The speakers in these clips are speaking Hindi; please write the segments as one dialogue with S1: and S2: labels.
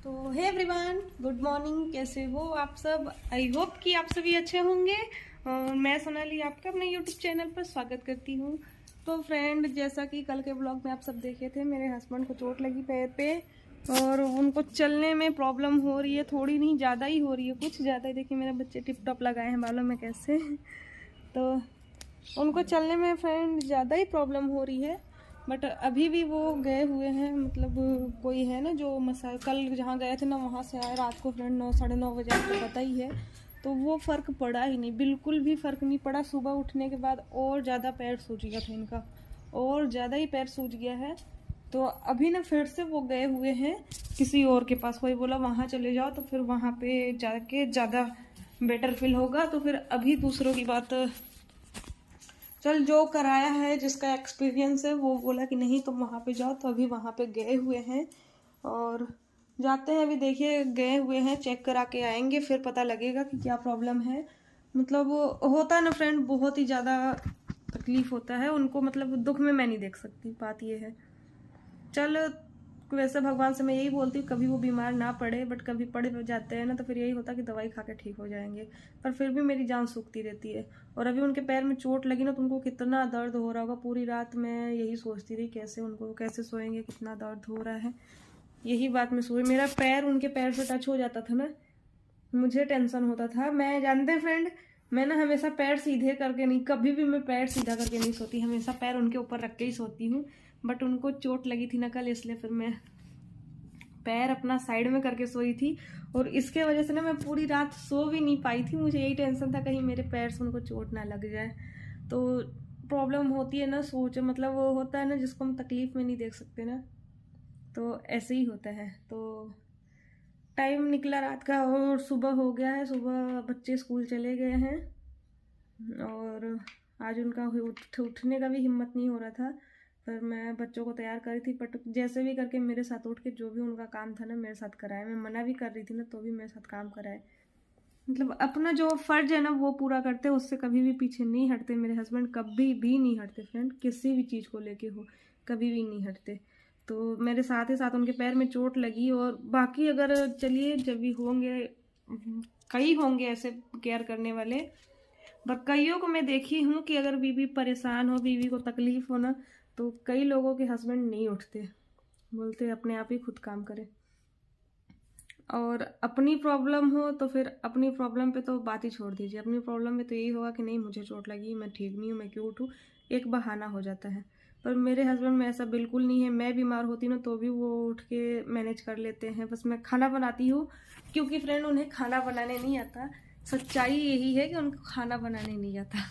S1: तो हे एवरीवन, गुड मॉर्निंग। कैसे हो आप सब? आई होप कि आप सभी अच्छे होंगे। मैं सोनाली आपका अपने यूट्यूब चैनल पर स्वागत करती हूँ। तो फ्रेंड, जैसा कि कल के ब्लॉग में आप सब देखे थे, मेरे हस्बैंड को चोट लगी पैर पे और उनको चलने में प्रॉब्लम हो रही है। थोड़ी नहीं, ज़्यादा ही हो रही है, कुछ ज़्यादा ही। देखिए मेरे बच्चे टिप टॉप लगाए हैं बालों में कैसे। तो उनको चलने में फ्रेंड ज़्यादा ही प्रॉब्लम हो रही है। बट अभी भी वो गए हुए हैं, मतलब कोई है ना जो मसा कल जहाँ गए थे ना वहाँ से आए रात को फ्रेंड 9 साढ़े 9 बजे, आपको पता ही है। तो वो फ़र्क पड़ा ही नहीं, बिल्कुल भी फ़र्क नहीं पड़ा। सुबह उठने के बाद और ज़्यादा पैर सूज गया था इनका, और ज़्यादा ही पैर सूज गया है। तो अभी ना फिर से वो गए हुए हैं किसी और के पास। कोई बोला वहाँ चले जाओ, तो फिर वहाँ पे जाके ज़्यादा बेटर फील होगा। तो फिर अभी दूसरों की बात, चल जो कराया है, जिसका एक्सपीरियंस है, वो बोला कि नहीं तुम वहाँ पे जाओ। तो अभी वहाँ पे गए हुए हैं और जाते हैं। अभी देखिए गए हुए हैं, चेक करा के आएंगे, फिर पता लगेगा कि क्या प्रॉब्लम है। मतलब होता है ना फ्रेंड, बहुत ही ज़्यादा तकलीफ होता है उनको। मतलब दुख में मैं नहीं देख सकती, बात ये है। चल वैसे भगवान से मैं यही बोलती हूँ कभी वो बीमार ना पड़े, बट कभी पड़ जाते हैं ना तो फिर यही होता है कि दवाई खा के ठीक हो जाएंगे। पर फिर भी मेरी जान सूखती रहती है। और अभी उनके पैर में चोट लगी ना तो उनको कितना दर्द हो रहा होगा। पूरी रात मैं यही सोचती रही कैसे उनको कैसे सोएंगे, कितना दर्द हो रहा है। यही बात मैं सोई, मेरा पैर उनके पैर से टच हो जाता था ना, मुझे टेंशन होता था। मैं जानते फ्रेंड, मैं ना हमेशा पैर सीधे करके नहीं, कभी भी मैं पैर सीधा करके नहीं सोती, हमेशा पैर उनके ऊपर रख के ही सोती हूँ। बट उनको चोट लगी थी ना कल, इसलिए फिर मैं पैर अपना साइड में करके सोई थी। और इसके वजह से ना मैं पूरी रात सो भी नहीं पाई थी। मुझे यही टेंशन था कहीं मेरे पैर से उनको चोट ना लग जाए। तो प्रॉब्लम होती है ना, सोच मतलब वो होता है ना जिसको हम तकलीफ में नहीं देख सकते ना, तो ऐसे ही होता है। तो टाइम निकला रात का और सुबह हो गया है। सुबह बच्चे स्कूल चले गए हैं और आज उनका उठने का भी हिम्मत नहीं हो रहा था। पर मैं बच्चों को तैयार करी थी, बट जैसे भी करके मेरे साथ उठ के जो भी उनका काम था ना मेरे साथ कराए। मैं मना भी कर रही थी ना तो भी मेरे साथ काम कराए। मतलब अपना जो फर्ज है ना वो पूरा करते, उससे कभी भी पीछे नहीं हटते। मेरे हस्बैंड कभी भी नहीं हटते फ्रेंड, किसी भी चीज़ को लेके हो, कभी भी नहीं हटते। तो मेरे साथ ही साथ उनके पैर में चोट लगी। और बाकी अगर चलिए जब भी होंगे, कई होंगे ऐसे केयर करने वाले, पर कईयों को मैं देखी हूँ कि अगर बीवी परेशान हो, बीवी को तकलीफ हो ना, तो कई लोगों के हस्बैंड नहीं उठते, बोलते अपने आप ही खुद काम करें। और अपनी प्रॉब्लम हो तो फिर अपनी प्रॉब्लम पे तो बात ही छोड़ दीजिए। अपनी प्रॉब्लम में तो यही होगा कि नहीं मुझे चोट लगी, मैं ठीक नहीं हूँ, मैं क्यों उठूँ, एक बहाना हो जाता है। पर मेरे हस्बैंड में ऐसा बिल्कुल नहीं है। मैं बीमार होती ना तो भी वो उठ के मैनेज कर लेते हैं। बस मैं खाना बनाती हूँ, क्योंकि फ्रेंड उन्हें खाना बनाने नहीं आता। सच्चाई यही है कि उनको खाना बनाने नहीं आता।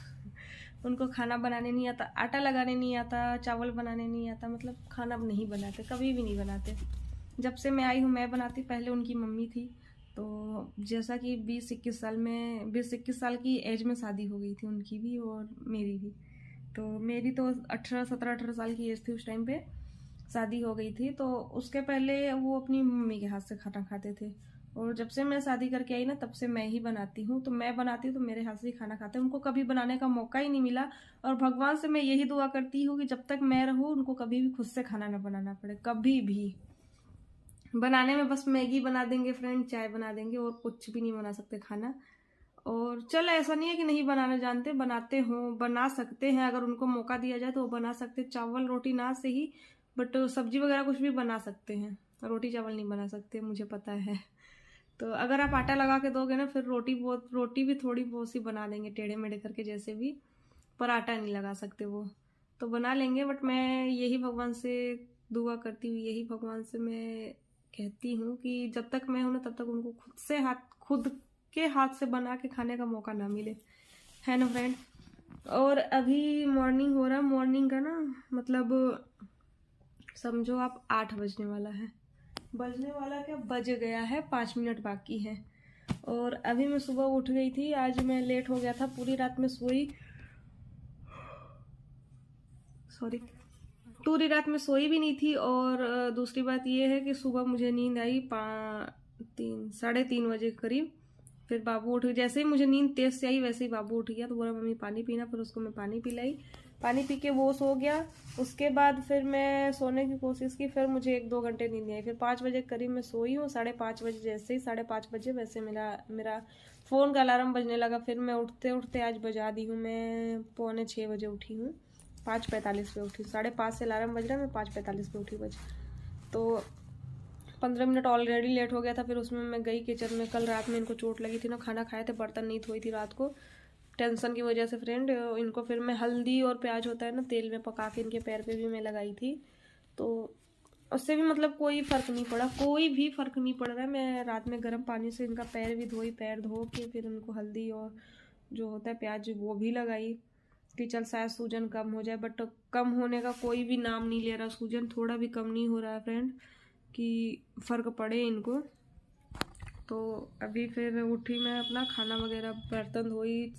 S1: उनको खाना बनाने नहीं आता, आटा लगाने नहीं आता, चावल बनाने नहीं आता, मतलब खाना नहीं बनाते, कभी भी नहीं बनाते। जब से मैं आई हूँ मैं बनाती, पहले उनकी मम्मी थी। तो जैसा कि 20-21 साल की एज में शादी हो गई थी उनकी भी और मेरी भी। तो मेरी तो 17-18 साल की एज थी उस टाइम पे, शादी हो गई थी। तो उसके पहले वो अपनी मम्मी के हाथ से खाना खाते थे। और जब से मैं शादी करके आई ना तब से मैं ही बनाती हूँ। तो मैं बनाती हूँ तो मेरे हाथ से ही खाना खाते हैं। उनको कभी बनाने का मौका ही नहीं मिला। और भगवान से मैं यही दुआ करती हूँ कि जब तक मैं रहूँ उनको कभी भी खुद से खाना ना बनाना पड़े, कभी भी। बनाने में बस मैगी बना देंगे फ्रेंड, चाय बना देंगे, और कुछ भी नहीं बना सकते खाना। और चल ऐसा नहीं है कि नहीं बनाना जानते, बनाते हो, बना सकते हैं। अगर उनको मौका दिया जाए तो वो बना सकते, चावल रोटी ना से ही, बट सब्जी वगैरह कुछ भी बना सकते हैं। रोटी चावल नहीं बना सकते, मुझे पता है। तो अगर आप आटा लगा के दोगे ना फिर रोटी भी थोड़ी बहुत सी बना देंगे टेढ़े मेढ़े करके जैसे भी, पर आटा नहीं लगा सकते वो। तो बना लेंगे। बट मैं यही भगवान से दुआ करती हूँ, यही भगवान से मैं कहती हूँ कि जब तक मैं हूँ ना तब तक उनको खुद के हाथ से बना के खाने का मौका ना मिले, है ना फ्रेंड। और अभी मॉर्निंग हो रहा, मॉर्निंग का ना मतलब समझो आप 8 बजने वाला है। बजने वाला क्या, बज गया है, 5 मिनट बाकी है। और अभी मैं सुबह उठ गई थी। आज मैं लेट हो गया था, पूरी रात में सोई, सॉरी, पूरी रात में सोई भी नहीं थी। और दूसरी बात ये है कि सुबह मुझे नींद आई 3 साढ़े 3 बजे के करीब। फिर बाबू उठ, जैसे ही मुझे नींद तेज से आई वैसे ही बाबू उठ गया। तो बोला मम्मी पानी पीना, फिर उसको मैं पानी पिलाई। पानी पी के वो सो गया। उसके बाद फिर मैं सोने की कोशिश की, फिर मुझे 1-2 घंटे नींद नहीं आई। फिर 5 बजे करीब मैं सोई हूँ। 5:30 बजे, जैसे ही 5:30 बजे वैसे मेरा फ़ोन का अलार्म बजने लगा। फिर मैं उठते उठते आज बजा दी हूँ, मैं 5:45 बजे उठी हूँ, 5:45 पे उठी। 5:30 से अलार्म बज रहा है, मैं 5:45 पे उठी बज। तो 15 मिनट ऑलरेडी लेट हो गया था। फिर उसमें मैं गई किचन में। कल रात में इनको चोट लगी थी ना, खाना खाए थे, बर्तन नहीं धोई थी रात को टेंशन की वजह से फ्रेंड। इनको फिर मैं हल्दी और प्याज होता है ना, तेल में पका के इनके पैर पे भी मैं लगाई थी। तो उससे भी मतलब कोई फ़र्क नहीं पड़ा, कोई भी फ़र्क नहीं पड़ रहा है। मैं रात में गर्म पानी से इनका पैर भी धोई, पैर धो के फिर उनको हल्दी और जो होता है प्याज वो भी लगाई कि चल शायद सूजन कम हो जाए। बट कम होने का कोई भी नाम नहीं ले रहा, सूजन थोड़ा भी कम नहीं हो रहा है फ्रेंड, कि फ़र्क पड़े इनको। तो अभी फिर उठी मैं, अपना खाना वगैरह, बर्तन धोई।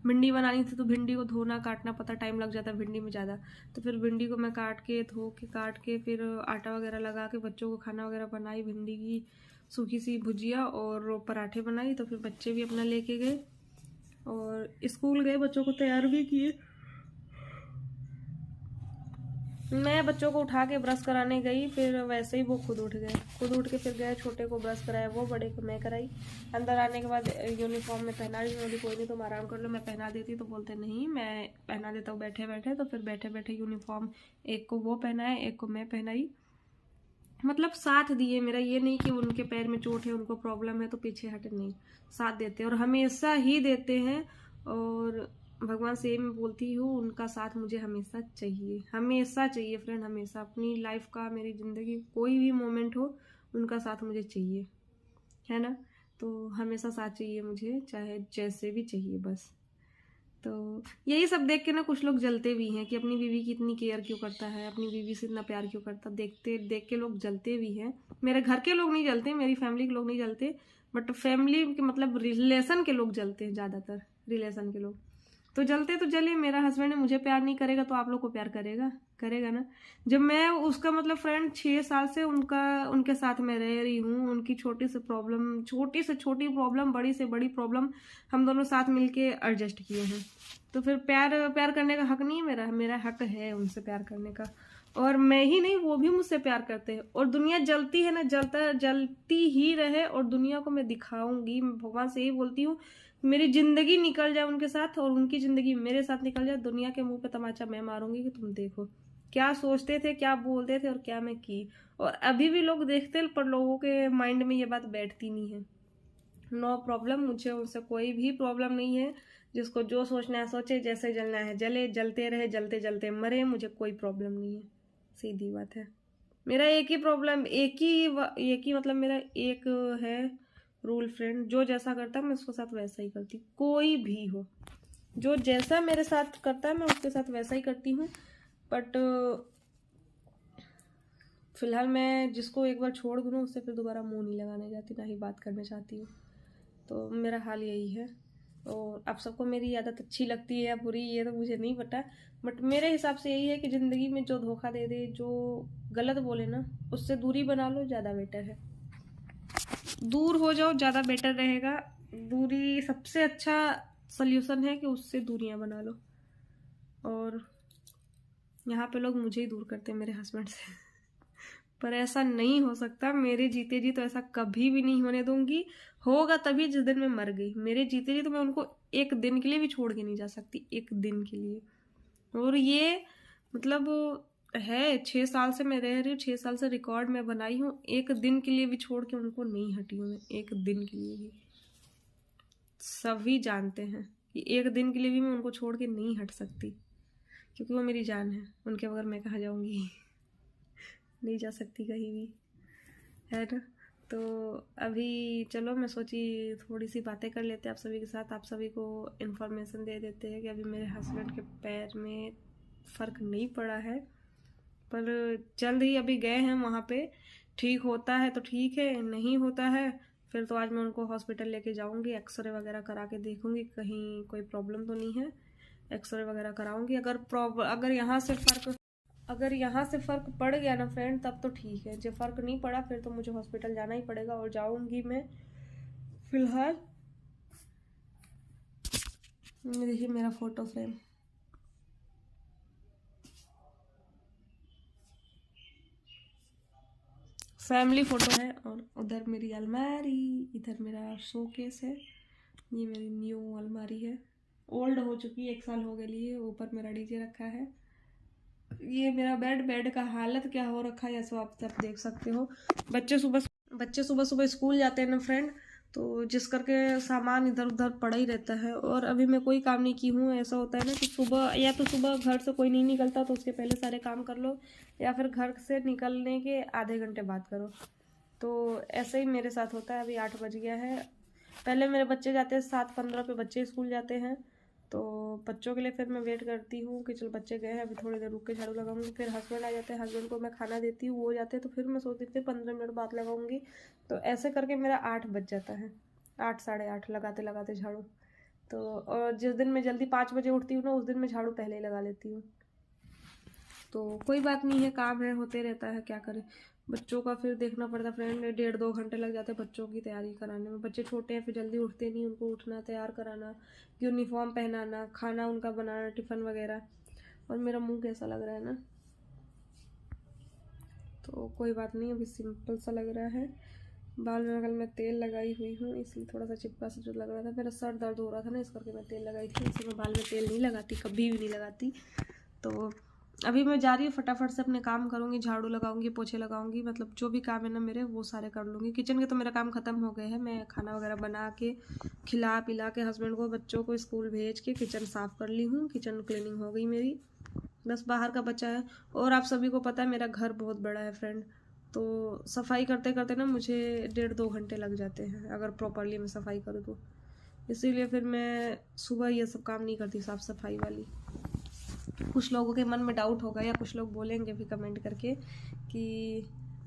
S1: भिंडी बनानी थी तो भिंडी को धोना काटना पता टाइम लग जाता है भिंडी में ज़्यादा। तो फिर भिंडी को मैं काट के फिर आटा वगैरह लगा के बच्चों को खाना वगैरह बनाई। भिंडी की सूखी सी भुजिया और पराठे बनाई। तो फिर बच्चे भी अपना लेके गए और स्कूल गए, बच्चों को तैयार भी किए। मैं बच्चों को उठा के ब्रश कराने गई, फिर वैसे ही वो खुद उठ के फिर गए। छोटे को ब्रश कराया वो, बड़े को मैं कराई। अंदर आने के बाद यूनिफॉर्म में पहना रही हूँ। कोई नहीं तुम आराम कर लो, मैं पहना देती, तो बोलते नहीं मैं पहना देता हूँ बैठे बैठे। तो फिर बैठे बैठे यूनिफॉर्म एक को वो पहनाए, एक को मैं पहनाई। मतलब साथ दिए। मेरा ये नहीं कि उनके पैर में चोट है, उनको प्रॉब्लम है तो पीछे हटे, नहीं, साथ देते हैं और हमेशा ही देते हैं। और भगवान से मैं बोलती हूँ उनका साथ मुझे हमेशा चाहिए, हमेशा चाहिए फ्रेंड, हमेशा। अपनी लाइफ का, मेरी ज़िंदगी कोई भी मोमेंट हो, उनका साथ मुझे चाहिए, है ना। तो हमेशा साथ चाहिए मुझे, चाहे जैसे भी चाहिए बस। तो यही सब देख के ना कुछ लोग जलते भी हैं कि अपनी बीवी की इतनी केयर क्यों करता है, अपनी बीवी से इतना प्यार क्यों करता। देख के लोग जलते भी हैं। मेरे घर के लोग नहीं जलते, मेरी फैमिली के लोग नहीं जलते, बट फैमिली के मतलब रिलेशन के लोग जलते हैं ज़्यादातर। रिलेशन के लोग तो जलते तो जले। मेरा हस्बैंड मुझे प्यार नहीं करेगा तो आप लोग को प्यार करेगा ना। जब मैं उसका मतलब फ्रेंड 6 साल से उनके साथ में रह रही हूँ। उनकी छोटी से छोटी प्रॉब्लम, बड़ी से बड़ी प्रॉब्लम हम दोनों साथ मिलके एडजस्ट किए हैं। तो फिर प्यार करने का हक नहीं है मेरा हक है उनसे प्यार करने का। और मैं ही नहीं, वो भी मुझसे प्यार करते हैं। और दुनिया जलती है ना, जलती ही रहे। और दुनिया को मैं दिखाऊंगी, मैं भगवान से यही बोलती हूँ मेरी जिंदगी निकल जाए उनके साथ और उनकी जिंदगी मेरे साथ निकल जाए। दुनिया के मुंह पे तमाचा मैं मारूंगी कि तुम देखो क्या सोचते थे, क्या बोलते थे और क्या मैं की। और अभी भी लोग देखते, पर लोगों के माइंड में ये बात बैठती नहीं है। नो प्रॉब्लम, मुझे उनसे कोई भी प्रॉब्लम नहीं है। जिसको जो सोचना है सोचे, जैसे जलना है जले, जलते रहे, जलते जलते मरे, मुझे कोई प्रॉब्लम नहीं है। सीधी बात है। मेरा एक ही प्रॉब्लम, एक ही मतलब मेरा एक है रूल फ्रेंड, जो जैसा करता है मैं उसके साथ वैसा ही करती हूँ। कोई भी हो, जो जैसा मेरे साथ करता है मैं उसके साथ वैसा ही करती हूँ। बट फिलहाल मैं जिसको एक बार छोड़ दूँ उससे फिर दोबारा मुंह नहीं लगाने जाती, ना ही बात करना चाहती हूँ। तो मेरा हाल यही है। और आप सबको मेरी आदत अच्छी लगती है या बुरी, ये तो मुझे नहीं पता। बट मेरे हिसाब से यही है कि ज़िंदगी में जो धोखा दे दे, जो गलत बोले ना, उससे दूरी बना लो, ज़्यादा बेटर है। दूर हो जाओ, ज़्यादा बेटर रहेगा। दूरी सबसे अच्छा सल्यूशन है कि उससे दूरियां बना लो। और यहाँ पे लोग मुझे ही दूर करते हैं मेरे हस्बैंड से पर ऐसा नहीं हो सकता। मेरे जीते जी तो ऐसा कभी भी नहीं होने दूंगी। होगा तभी जिस दिन मैं मर गई। मेरे जीते जी तो मैं उनको एक दिन के लिए भी छोड़ के नहीं जा सकती, एक दिन के लिए। और ये मतलब है 6 साल से मैं रह रही हूँ, 6 साल से रिकॉर्ड में बनाई हूँ। एक दिन के लिए भी छोड़ के उनको नहीं हटी हूँ मैं, एक दिन के लिए भी। सभी जानते हैं कि एक दिन के लिए भी मैं उनको छोड़ के नहीं हट सकती, क्योंकि वो मेरी जान है। उनके बगैर मैं कहाँ जाऊँगी नहीं जा सकती कहीं भी, है ना। तो अभी चलो मैं सोची थोड़ी सी बातें कर लेते हैं आप सभी के साथ, आप सभी को इन्फॉर्मेशन दे देते हैं कि अभी मेरे हस्बैंड के पैर में फ़र्क नहीं पड़ा है, पर जल्द ही अभी गए हैं वहाँ पे। ठीक होता है तो ठीक है, नहीं होता है फिर तो आज मैं उनको हॉस्पिटल लेके जाऊँगी। एक्सरे वगैरह करा के देखूँगी कहीं कोई प्रॉब्लम तो नहीं है। एक्सरे वगैरह कराऊँगी। अगर यहाँ से फ़र्क पड़ गया ना फ्रेंड, तब तो ठीक है। जब फ़र्क नहीं पड़ा फिर तो मुझे हॉस्पिटल जाना ही पड़ेगा और जाऊँगी मैं। फिलहाल देखिए मेरा फ़ोटो फ्रेम, फैमिली फ़ोटो है। और उधर मेरी अलमारी, इधर मेरा शोकेस है। ये मेरी न्यू अलमारी है, ओल्ड हो चुकी है, 1 साल हो गए लिए। ऊपर मेरा डीजे रखा है। ये मेरा बेड का हालत क्या हो रखा है ऐसा आप सब देख सकते हो। बच्चे सुबह सुबह स्कूल जाते हैं ना फ्रेंड, तो जिस करके सामान इधर उधर पड़ा ही रहता है। और अभी मैं कोई काम नहीं की हूँ। ऐसा होता है ना कि सुबह या तो सुबह घर से कोई नहीं निकलता तो उसके पहले सारे काम कर लो, या फिर घर से निकलने के आधे घंटे बाद करो। तो ऐसे ही मेरे साथ होता है। अभी 8 बज गया है। पहले मेरे बच्चे जाते हैं 7:15 पे बच्चे स्कूल जाते हैं, तो बच्चों के लिए फिर मैं वेट करती हूँ कि चलो बच्चे गए हैं, अभी थोड़ी देर रुक के झाड़ू लगाऊंगी। फिर हस्बैंड आ जाते हैं, हस्बैंड को मैं खाना देती हूँ, वो जाते हैं, तो फिर मैं सोचती थी 15 मिनट बाद लगाऊंगी। तो ऐसे करके मेरा 8 बज जाता है, 8 साढ़े 8 लगाते लगाते झाड़ू। तो और जिस दिन मैं जल्दी 5 बजे उठती हूँ ना, उस दिन मैं झाड़ू पहले ही लगा लेती हूँ। तो कोई बात नहीं है, काम है, होते रहता है, क्या करें। बच्चों का फिर देखना पड़ता फ्रेंड, 1.5-2 घंटे लग जाते हैं बच्चों की तैयारी कराने में। बच्चे छोटे हैं, फिर जल्दी उठते नहीं, उनको उठना, तैयार कराना, यूनिफॉर्म पहनाना, खाना उनका बनाना, टिफ़िन वगैरह। और मेरा मुंह कैसा लग रहा है ना, तो कोई बात नहीं, अभी सिंपल सा लग रहा है। बाल में बगल में तेल लगाई हुई हूँ, इसलिए थोड़ा सा चिपका सा जो लग रहा था। मेरा सर दर्द हो रहा था ना, इस करके मैं तेल लगाई थी। इसे मैं बाल में तेल नहीं लगाती, कभी भी नहीं लगाती। तो अभी मैं जा रही हूँ, फटाफट से अपने काम करूँगी, झाड़ू लगाऊंगी, पोछे लगाऊंगी, मतलब जो भी काम है ना मेरे वो सारे कर लूँगी। किचन के तो मेरा काम ख़त्म हो गए हैं। मैं खाना वगैरह बना के खिला पिला के हस्बैंड को, बच्चों को स्कूल भेज के किचन साफ़ कर ली हूँ। किचन क्लीनिंग हो गई मेरी, बस बाहर का बचा है। और आप सभी को पता है मेरा घर बहुत बड़ा है फ्रेंड, तो सफाई करते करते ना मुझे 1.5-2 घंटे लग जाते हैं अगर प्रॉपरली मैं सफाई करूँ तो। इसीलिए फिर मैं सुबह ये सब काम नहीं करती, साफ़ सफाई वाली। कुछ लोगों के मन में डाउट होगा, या कुछ लोग बोलेंगे भी कमेंट करके कि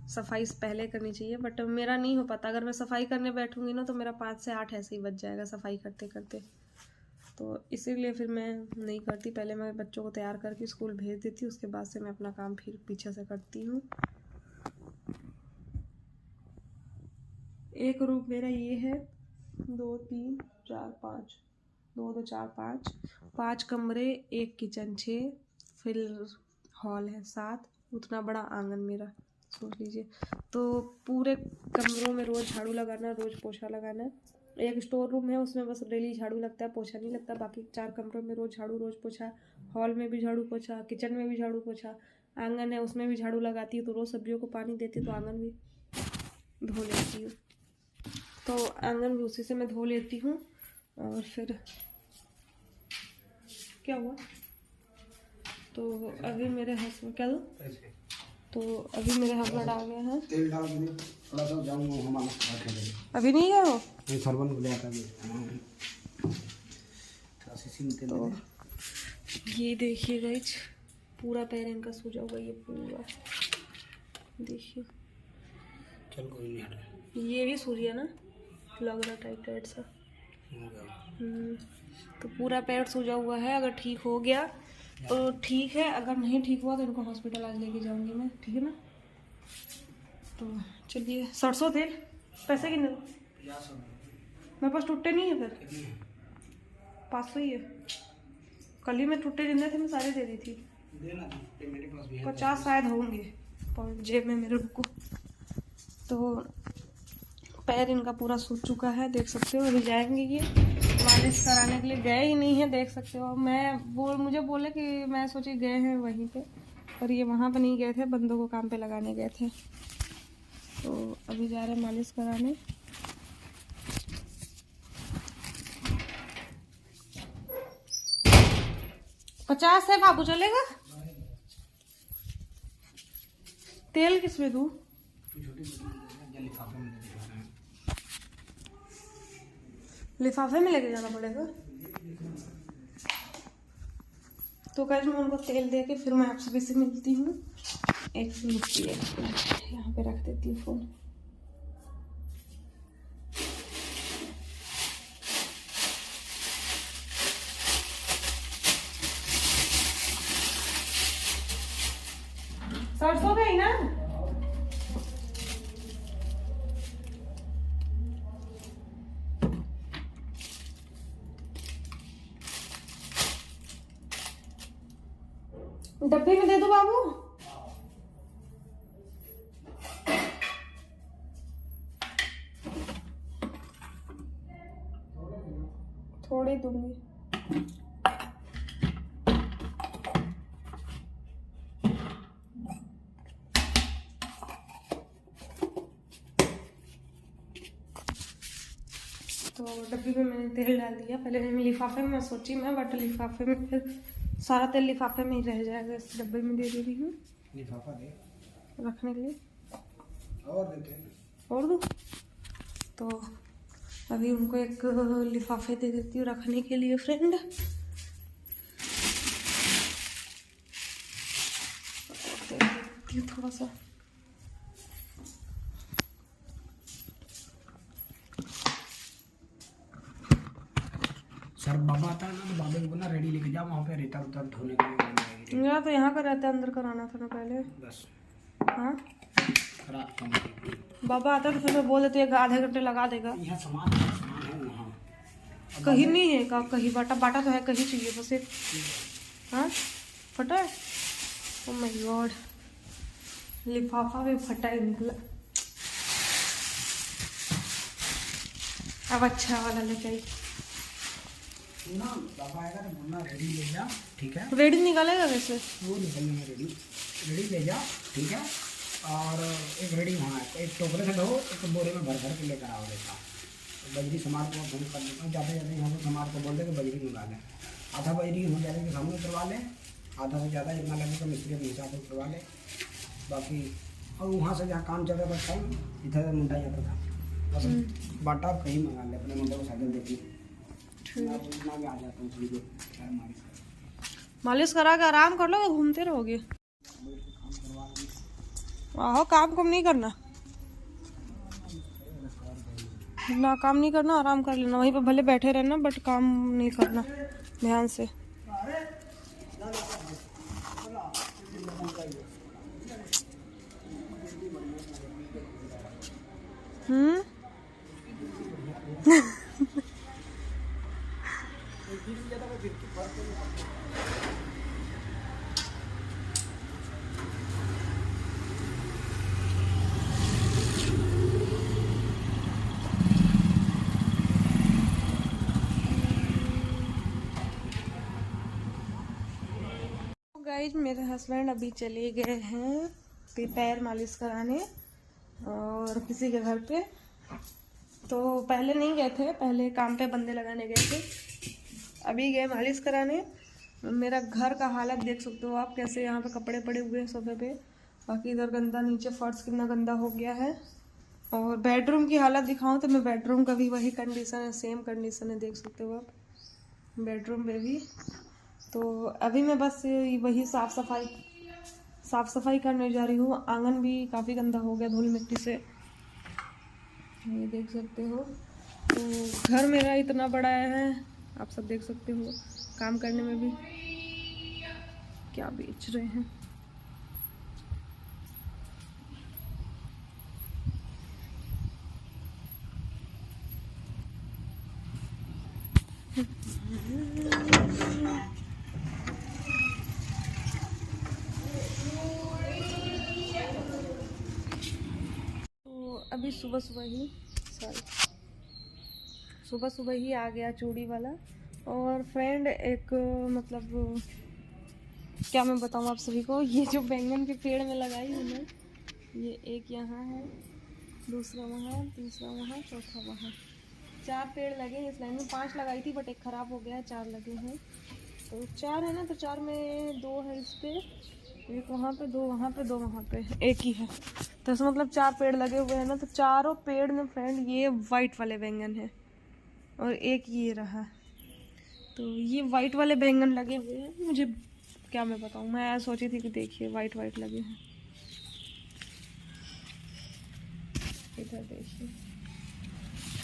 S1: सफाई पहले करनी चाहिए, बट मेरा नहीं हो पाता। अगर मैं सफाई करने बैठूंगी ना तो मेरा 5 से 8 ऐसे ही बज जाएगा सफाई करते करते। तो इसीलिए फिर मैं नहीं करती। पहले मैं बच्चों को तैयार करके स्कूल भेज देती हूँ, उसके बाद से मैं अपना काम फिर पीछे से करती हूँ। एक रूम मेरा ये है, 2 3 4 5, 2 2 4 5 कमरे, 1 किचन, 6, फिर हॉल है 7, उतना बड़ा आंगन मेरा, सोच लीजिए। तो पूरे कमरों में रोज़ झाड़ू लगाना, रोज़ पोछा लगाना। एक स्टोर रूम है, उसमें बस डेली झाड़ू लगता है, पोछा नहीं लगता। बाकी 4 कमरों में रोज़ झाड़ू, रोज़ पोछा। हॉल में भी झाड़ू पोछा, किचन में भी झाड़ू पोछा, आंगन है उसमें भी झाड़ू लगाती हूँ। तो रोज़ सब्जियों को पानी देती हूँ तो आंगन भी धो लेती हूँ। तो आंगन भी उसी से मैं धो लेती हूँ। और फिर क्या हुआ, तो अभी मेरे हस्बैंड क्या दो, तो अभी मेरे हस्बैंड आ गए हैं।
S2: तेल डाल दो, थोड़ा सा जाऊंगा हमारा
S1: अभी नहीं गए हो,
S2: ये सरवन को ले आता है।
S1: तो ये देखिए गाइस, पूरा पैर इनका सूजा हुआ, ये पूरा देखिए।
S2: चल कोई नहीं हट,
S1: ये भी सूज गया ना, लग रहा टाइट टाइट सा। तो पूरा पैर सूजा हुआ है। अगर ठीक हो गया तो ठीक है, अगर नहीं ठीक हुआ तो इनको हॉस्पिटल आज लेके जाऊंगी मैं, ठीक है ना। तो चलिए, सरसों तेल पैसे कितने दो, मेरे पास टुट्टे नहीं है, फिर 500 ही है। कल ही मैं टुट्टे जितने थे मैं सारे दे दी थी, 50 शायद होंगे जेब में मेरे रुको। तो पैर इनका पूरा सूज चुका है, देख सकते हो। अभी जाएंगे ये मालिश कराने के लिए, गए ही नहीं है, देख सकते हो। मुझे बोले कि मैं सोची गए हैं वहीं पे, पर ये वहाँ पे नहीं गए थे, बंदों को काम पे लगाने गए थे। तो अभी जा रहे हैं मालिश कराने। $50 है बाबू, चलेगा? तेल किस में दूँ? लिफाफे में लेके जाना पड़ेगा। तो गाइस मैं उनको तेल दे के फिर मैं आप सभी से मिलती हूँ। एक मिनट यहाँ पे रख देती हूँ फोन। सरसों गई ना, डब्बे में दे दो बाबू। थोड़े दूंगी। तो डब्बी में मैंने तेल डाल दिया। पहले मैंने लिफाफे में सोची मैं, बट लिफाफे में फिर सारा तेल लिफाफे में ही रह जाएगा, इस डब्बे में दे रही हूँ
S2: लिफाफा दे
S1: रखने के लिए।
S2: और देते हैं
S1: और दूँ? तो अभी उनको एक लिफाफे दे देती हूँ रखने के लिए फ्रेंड। दे देती हूँ थोड़ा सा।
S2: सर बाबा आता है ना, तो बाबा को ना रेडी लेके जाओ, वहाँ पे रेता उतर धोने के लिए
S1: मेरा तो यहाँ का रहता है, अंदर कराना था ना पहले।
S2: बस
S1: हाँ
S2: रात का
S1: बाबा आता तो फिर मैं बोल देती है आधे घंटे लगा देगा।
S2: यहाँ सामान है वहाँ
S1: कहीं नहीं है का, कहीं बाटा बाटा तो है, कहीं चाहिए बस एक। हाँ फटा है। ओह माय गॉड, लिफाफा भी फटा ही निकला। अब अच्छा वाला लेके आई
S2: ना, बाबा आएगा तो बोलना रेडी ले जा, ठीक है।
S1: रेडी निकालेगा वैसे,
S2: वो निकलने रेडी रेडी ले जा, ठीक है। और एक रेडी वहाँ है, एक टोकरे से दो, एक बोरे में भर भर के लेकर आओ देता। बजरी समार को फोन कर देता हूँ, जाते जाते यहाँ से समार को बोल दे कि बजरी मंगा लें। आधा बजरी हो जाने के सामने करवा लें, आधा से ज़्यादा जितना लगे तो मिस्त्री के हिसाब से करवा लें। बाकी और वहाँ से जहाँ काम चल रहा था टाइम इधर मुंडा जाता था, बस बाटा आप कहीं मंगा ले, अपने मुंडे को साइकिल देती मैं भी आ जाता हूँ थोड़ी देर
S1: मालिश करा के आराम कर लो, घूमते रहोगे। आहो काम कम नहीं करना ना, काम नहीं करना, आराम कर लेना, वहीं पे भले बैठे रहना बट काम नहीं करना ध्यान से। गाइस मेरे हस्बैंड अभी चले गए हैं पैर मालिश कराने और किसी के घर पे। तो पहले नहीं गए थे, पहले काम पे बंदे लगाने गए थे, अभी गए मालिश कराने। मेरा घर का हालत देख सकते हो आप, कैसे यहाँ पे कपड़े पड़े हुए हैं सोफे पे, बाकी इधर गंदा, नीचे फर्श कितना गंदा हो गया है। और बेडरूम की हालत दिखाऊं तो मैं बेडरूम का भी वही कंडीशन है, सेम कंडीशन है, देख सकते हो आप बेडरूम में भी। तो अभी मैं बस वही साफ़ सफाई करने जा रही हूँ। आंगन भी काफ़ी गंदा हो गया धूल मिट्टी से, ये देख सकते हो। तो घर मेरा इतना बड़ा है, आप सब देख सकते हो, काम करने में भी क्या बेच रहे हैं। अभी सुबह सुबह ही आ गया चूड़ी वाला। और फ्रेंड एक मतलब क्या मैं बताऊँ आप सभी को, ये जो बैंगन के पेड़ में लगाई हूँ मैं, ये एक यहाँ है, दूसरा वहाँ, तीसरा वहाँ, चौथा वहाँ, 4 पेड़ लगे हैं इस लाइन में। 5 लगाई थी बट एक ख़राब हो गया है, 4 लगे हैं। तो 4 है ना, तो 4 में 2 है इस पे, एक वहाँ पे, 2 वहाँ पे, 2 वहाँ पे, एक ही है। तो इसका मतलब 4 पेड़ लगे हुए हैं ना। तो चारों पेड़ में फ्रेंड ये वाइट वाले बैंगन है और एक ये रहा। तो ये वाइट वाले बैंगन लगे हुए हैं, मुझे क्या मैं बताऊँ, मैं सोची थी कि देखिए वाइट लगे हैं, इधर देखिए।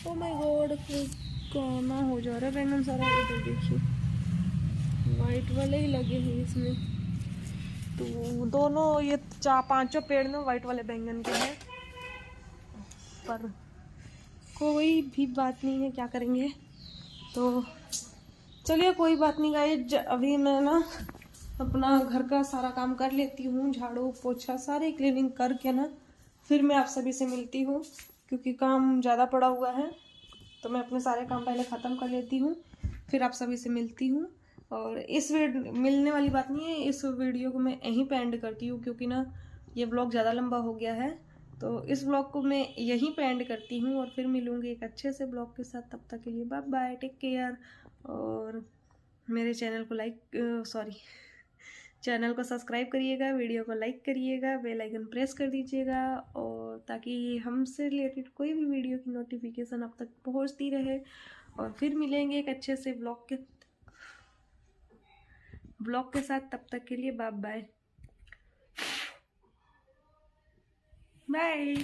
S1: ओ माय गॉड, काना हो जा रहा है बैंगन सारा, इधर देखिए वाइट वाले ही लगे हैं इसमें। तो दोनों ये 4-5 पेड़ में वाइट वाले बैंगन के हैं, पर कोई भी बात नहीं है, क्या करेंगे। तो चलिए कोई बात नहीं गाइस, अभी मैं ना अपना घर का सारा काम कर लेती हूँ, झाड़ू पोछा सारी क्लीनिंग करके ना फिर मैं आप सभी से मिलती हूँ, क्योंकि काम ज़्यादा पड़ा हुआ है। तो मैं अपने सारे काम पहले ख़त्म कर लेती हूँ, फिर आप सभी से मिलती हूँ। और इस मिलने वाली बात नहीं है, इस वीडियो को मैं यहीं पे एंड करती हूँ क्योंकि ना ये ब्लॉग ज़्यादा लंबा हो गया है। तो इस ब्लॉग को मैं यहीं पे एंड करती हूँ और फिर मिलूँगी एक अच्छे से ब्लॉग के साथ। तब तक के लिए बाय बाय, टेक केयर। और मेरे चैनल को चैनल को सब्सक्राइब करिएगा, वीडियो को लाइक करिएगा, बेल आइकन प्रेस कर दीजिएगा, और ताकि हमसे रिलेटेड कोई भी वीडियो की नोटिफिकेशन आप तक पहुंचती रहे। और फिर मिलेंगे एक अच्छे से ब्लॉग के साथ। तब तक के लिए बाय बाय, बाय।